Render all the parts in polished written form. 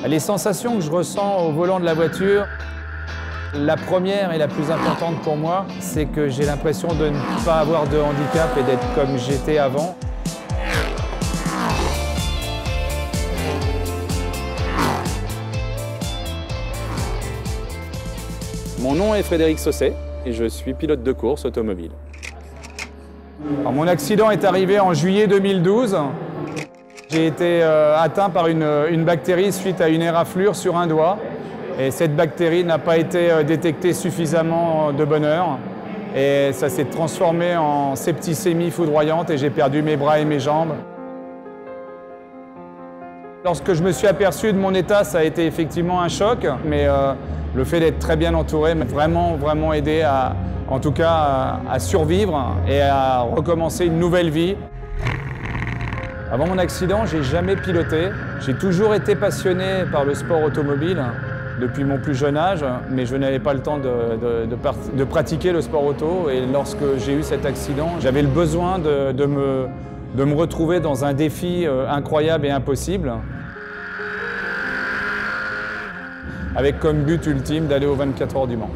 Les sensations que je ressens au volant de la voiture, la première et la plus importante pour moi, c'est que j'ai l'impression de ne pas avoir de handicap et d'être comme j'étais avant. Mon nom est Frédéric Sausset et je suis pilote de course automobile. Alors, mon accident est arrivé en juillet 2012. J'ai été atteint par une bactérie suite à une éraflure sur un doigt. Et cette bactérie n'a pas été détectée suffisamment de bonne heure. Et ça s'est transformé en septicémie foudroyante et j'ai perdu mes bras et mes jambes. Lorsque je me suis aperçu de mon état, ça a été effectivement un choc. Mais le fait d'être très bien entouré m'a vraiment aidé à survivre et à recommencer une nouvelle vie. Avant mon accident, j'ai jamais piloté. J'ai toujours été passionné par le sport automobile depuis mon plus jeune âge, mais je n'avais pas le temps de pratiquer le sport auto. Et lorsque j'ai eu cet accident, j'avais le besoin de me retrouver dans un défi incroyable et impossible, avec comme but ultime d'aller aux 24 heures du Mans.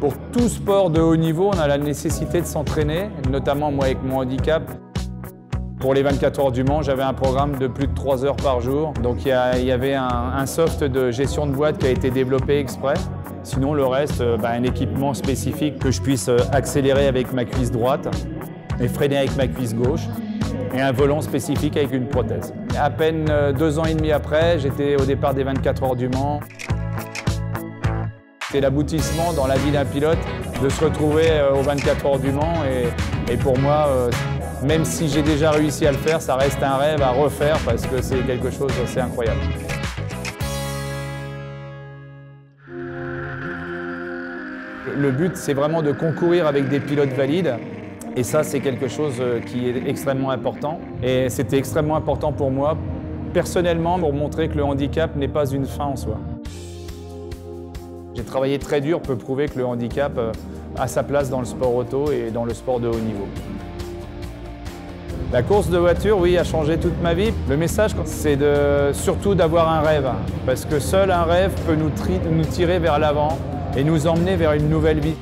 Pour tout sport de haut niveau, on a la nécessité de s'entraîner, notamment moi avec mon handicap. Pour les 24 heures du Mans, j'avais un programme de plus de 3 heures par jour. Donc il y avait un soft de gestion de boîte qui a été développé exprès. Sinon le reste, un équipement spécifique que je puisse accélérer avec ma cuisse droite et freiner avec ma cuisse gauche. Et un volant spécifique avec une prothèse. À peine 2 ans et demi après, j'étais au départ des 24 heures du Mans. C'est l'aboutissement dans la vie d'un pilote de se retrouver aux 24 heures du Mans et pour moi, même si j'ai déjà réussi à le faire, ça reste un rêve à refaire parce que c'est quelque chose d'assez incroyable. Le but, c'est vraiment de concourir avec des pilotes valides et ça, c'est quelque chose qui est extrêmement important. Et c'était extrêmement important pour moi, personnellement, pour montrer que le handicap n'est pas une fin en soi. J'ai travaillé très dur pour prouver que le handicap a sa place dans le sport auto et dans le sport de haut niveau. La course de voiture, oui, a changé toute ma vie. Le message, c'est surtout d'avoir un rêve, parce que seul un rêve peut nous tirer vers l'avant et nous emmener vers une nouvelle vie.